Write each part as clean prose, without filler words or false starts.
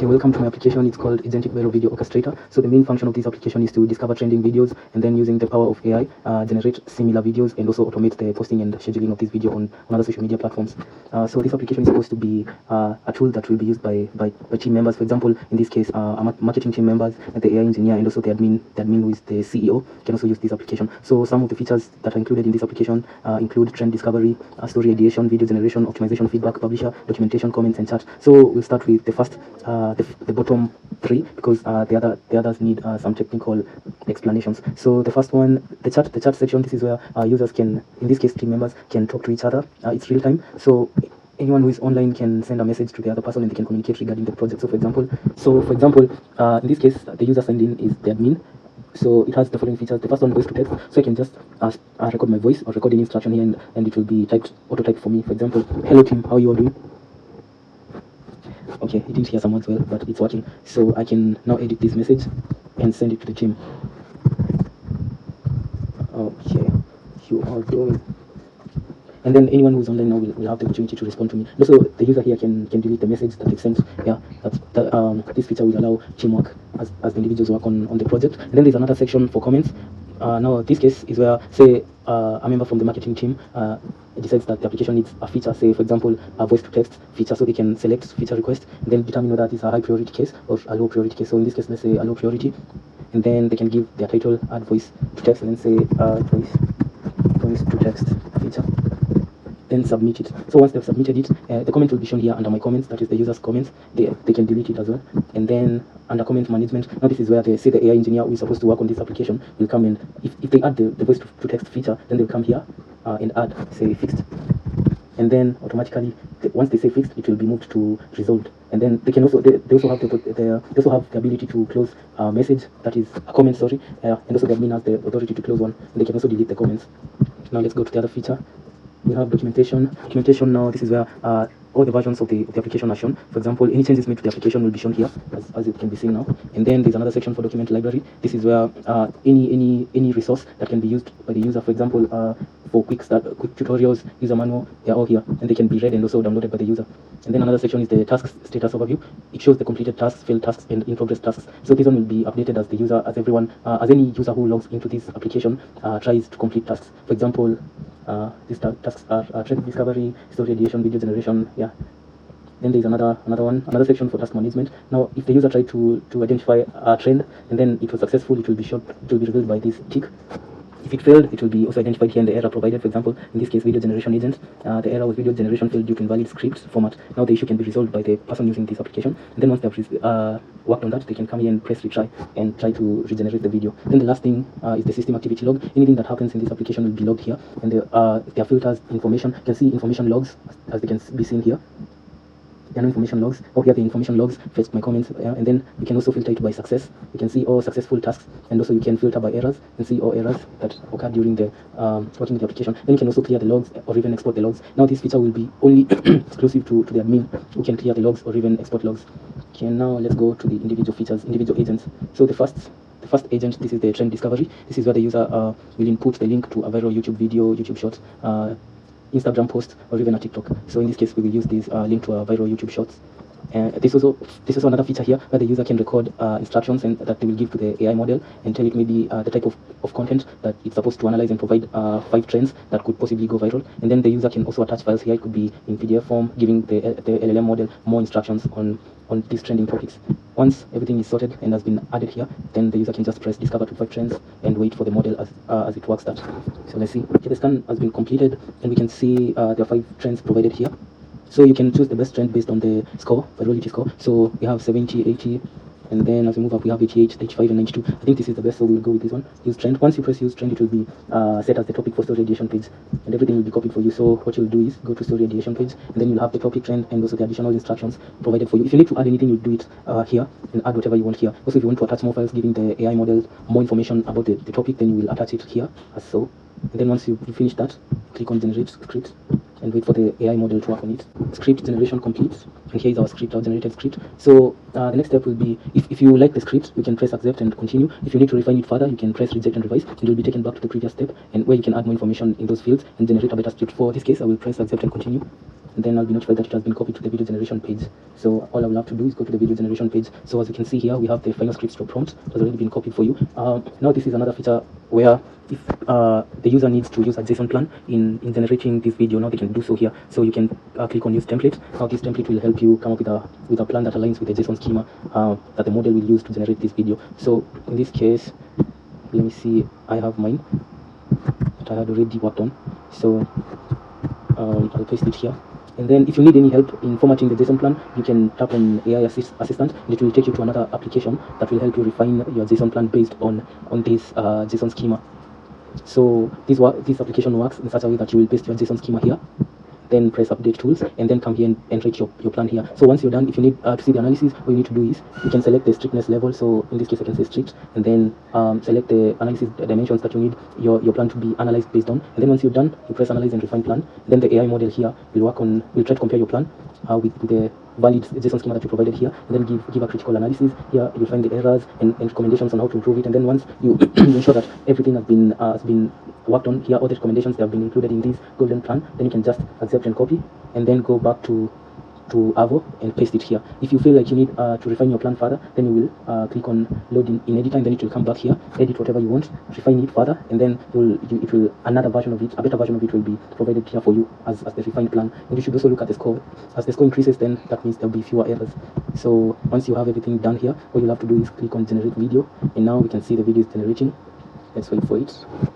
Okay, welcome to my application. It's called Agentic Viral Video Orchestrator. So the main function of this application is to discover trending videos and then using the power of AI, generate similar videos and also automate the posting and scheduling of this video on other social media platforms. So this application is supposed to be a tool that will be used by team members. For example, in this case, marketing team members, the AI engineer, and also the admin who is the CEO can also use this application. So some of the features that are included in this application include trend discovery, story ideation, video generation, optimization, feedback, publisher, documentation, comments, and chat. So we'll start with the first, the bottom three, because the others need some technical explanations. So the first one, the chat section. This is where users can, in this case team members, can talk to each other. It's real time, so anyone who is online can send a message to the other person and they can communicate regarding the project. So for example, in this case, the user signed in is the admin. So it has the following features. The first one, voice to text. So I can just record my voice or record any instruction here, and it will be auto-typed for me. For example, hello team, how you all doing? Okay, it didn't hear some words well, but it's working. So I can now edit this message and send it to the team. Okay, you are doing. And then anyone who's online now will have the opportunity to respond to me. Also, the user here can delete the message that they sent. Yeah, this feature will allow teamwork as the individuals work on the project. And then there's another section for comments. Now this case is where, say, a member from the marketing team decides that the application needs a feature, say for example a voice to text feature, so they can select feature request and then determine whether it's a high priority case or a low priority case. So in this case, let's say a low priority, and then they can give their title, add voice to text, and then say voice to text feature, then submit it. So once they've submitted it, the comment will be shown here under my comments, that is the user's comments. They can delete it as well. And then under comment management, now this is where they say the AI engineer who is supposed to work on this application will come in. If they add the voice to text feature, then they'll come here and add, say, fixed. And then automatically, once they say fixed, it will be moved to resolved. And then they can also they also have the ability to close a message, that is a comment, sorry, and also the admin has the authority to close one, and they can also delete the comments. Now let's go to the other feature. We have documentation. Now this is where all the versions of the application are shown. For example, any changes made to the application will be shown here, as it can be seen now. And then there's another section for document library. This is where any resource that can be used by the user, for example, for quick tutorials, user manual, they're all here, and they can be read and also downloaded by the user. And then another section is the tasks status overview. It shows the completed tasks, failed tasks, and in progress tasks. So this one will be updated as as any user who logs into this application tries to complete tasks. For example, these tasks are trend discovery, story ideation, video generation. Yeah. Then there's another section for task management. Now, if the user tried to identify a trend and then it was successful, it will be revealed by this tick. If it failed, it will be also identified here in the error provided. For example, in this case, video generation agent, the error was video generation failed due to invalid script format. Now the issue can be resolved by the person using this application. And then once they've worked on that, they can come here and press retry and try to regenerate the video. Then the last thing is the system activity log. Anything that happens in this application will be logged here. And there are filters, information. You can see information logs as they can be seen here. There are no information logs. Here the information logs fetched my comments, and then you can also filter it by success. You can see all successful tasks, and also you can filter by errors and see all errors that occurred during the working with the application. Then you can also clear the logs or even export the logs. Now this feature will be only exclusive to the admin who can clear the logs or even export logs. Okay, now let's go to the individual features, individual agents. So the first agent, this is the trend discovery. This is where the user will input the link to a viral YouTube video, YouTube short, Instagram post, or even a TikTok. So in this case, we will use this link to a viral YouTube shorts. This is also another feature here where the user can record instructions and that they will give to the AI model and tell it maybe the type of content that it's supposed to analyze and provide 5 trends that could possibly go viral. And then the user can also attach files here. It could be in PDF form, giving the LLM model more instructions on these trending topics. Once everything is sorted and has been added here, then the user can just press discover to 5 trends and wait for the model as it works that. So let's see. Okay, the scan has been completed, and we can see there are 5 trends provided here. So you can choose the best trend based on the score, virality score. So we have 70, 80, and then as we move up, we have 88, 85, and 92. I think this is the best, so we'll go with this one. Use trend. Once you press use trend, it will be set as the topic for story ideation page, and everything will be copied for you. So what you'll do is go to story ideation page, and then you'll have the topic trend and also the additional instructions provided for you. If you need to add anything, you'll do it here and add whatever you want here. Also, if you want to attach more files, giving the AI model more information about the topic, then you will attach it here as so. And then once you finish that, click on generate script and wait for the AI model to work on it. Script generation complete, and here is our script, our generated script. So The next step will be, if you like the script, you can press accept and continue. If you need to refine it further, you can press reject and revise, and you'll be taken back to the previous step, and where you can add more information in those fields and generate a better script. For this case, I will press accept and continue, and then I'll be notified that it has been copied to the video generation page. So all I will have to do is go to the video generation page. So as you can see here, we have the final script stroke prompt. It has already been copied for you. Now this is another feature where if the user needs to use a JSON plan in generating this video, now they can do so here. So you can click on use template. Now this template will help you come up with a plan that aligns with the JSON schema that the model will use to generate this video. So in this case, let me see, I have mine that I had already worked on. So I'll paste it here. And then if you need any help in formatting the JSON plan, you can tap on AI Assistant, and it will take you to another application that will help you refine your JSON plan based on this JSON schema. So this application works in such a way that you will paste your JSON schema here, then press update tools, and then come here and write your plan here. So once you're done, if you need to see the analysis, all you need to do is you can select the strictness level. So in this case I can say strict, and then select the analysis dimensions that you need your plan to be analyzed based on. And then once you're done, you press analyze and refine plan. Then the AI model here will try to compare your plan with the valid JSON schema that you provided here, and then give a critical analysis. Here you'll find the errors and recommendations on how to improve it. And then once you ensure that everything has been worked on here, all the recommendations that have been included in this golden plan, then you can just accept and copy, and then go back to AVVO and paste it here. If you feel like you need to refine your plan further, then you will click on load in editor, and then it will come back here, edit whatever you want, refine it further, and then another version of it, a better version of it will be provided here for you as the refined plan. And you should also look at the score. As the score increases, then that means there'll be fewer errors. So once you have everything done here, all you'll have to do is click on generate video, and now we can see the video is generating. Let's wait for it.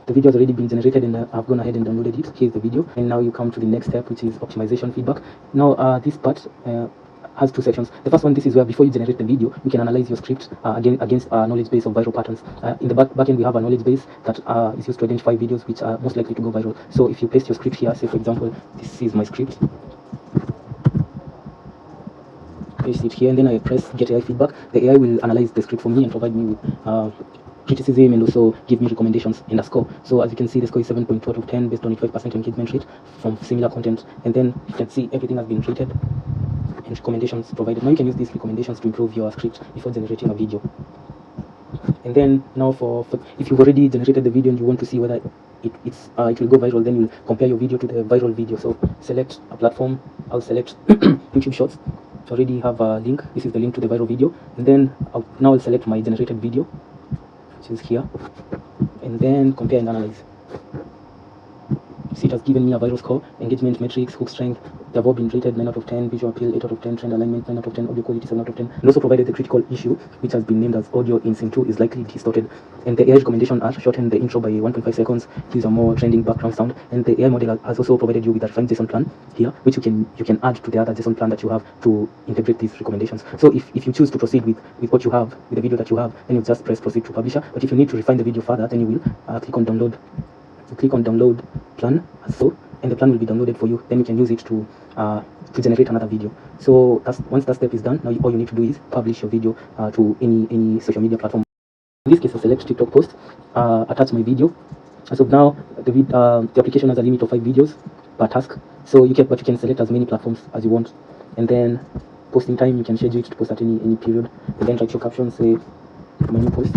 The video has already been generated, and I've gone ahead and downloaded it. Here's the video, and now you come to the next step, which is optimization feedback. Now this part has two sections. The first one, this is where before you generate the video, you can analyze your script against a knowledge base of viral patterns. In the backend, we have a knowledge base that is used to identify videos which are most likely to go viral. So if you paste your script here, say for example, this is my script. Paste it here, and then I press get AI feedback. The AI will analyze the script for me and provide me with criticism, and also give me recommendations and a score. So as you can see, the score is 7.2 out of 10 based on 85% engagement rate from similar content. And then you can see everything has been rated and recommendations provided. Now you can use these recommendations to improve your script before generating a video. And then now for if you've already generated the video and you want to see whether it will go viral, then you'll compare your video to the viral video. So select a platform. I'll select YouTube Shorts. I already have a link. This is the link to the viral video. And then I'll select my generated video, which is here, and then compare and analyze. See, it has given me a viral score, engagement metrics, hook strength. They have all been rated 9 out of 10, visual appeal 8 out of 10, trend alignment 9 out of 10, audio quality 7 out of 10, and also provided the critical issue, which has been named as audio in sync 2 is likely distorted. And the AI recommendation are shorten the intro by 1.5 seconds, use a more trending background sound. And the AI model has also provided you with a refined JSON plan here, which you can add to the other JSON plan that you have to integrate these recommendations. So if you choose to proceed with what you have, with the video that you have, then you just press proceed to publisher. But if you need to refine the video further, then you will click on download. You click on download plan as so, and the plan will be downloaded for you. Then you can use it to generate another video. So once that step is done, now all you need to do is publish your video to any social media platform. In this case, I select TikTok post, attach my video. As of now, the application has a limit of 5 videos per task. So you can select as many platforms as you want. And then posting time, you can schedule it to post at any period. And then write your caption, say my new post.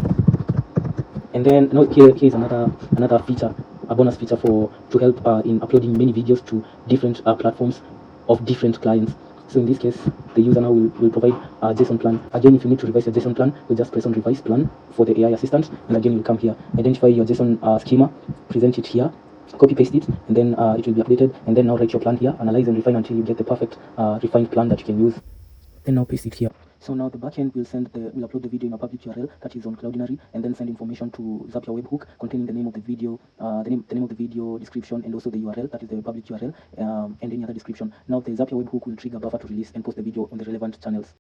And then now here is another feature, a bonus feature to help in uploading many videos to different platforms of different clients. So in this case, the user now will provide a JSON plan. Again, if you need to revise your JSON plan, you just press on revise plan for the AI assistant, and again you'll come here, identify your JSON schema, present it here, copy paste it, and then it will be updated. And then now write your plan here, analyze and refine until you get the perfect refined plan that you can use. Then now paste it here. So now the backend will upload the video in a public URL that is on Cloudinary, and then send information to Zapier webhook containing the name of the video, the name of the video description, and also the URL that is the public URL, and any other description. Now the Zapier webhook will trigger buffer to release and post the video on the relevant channels.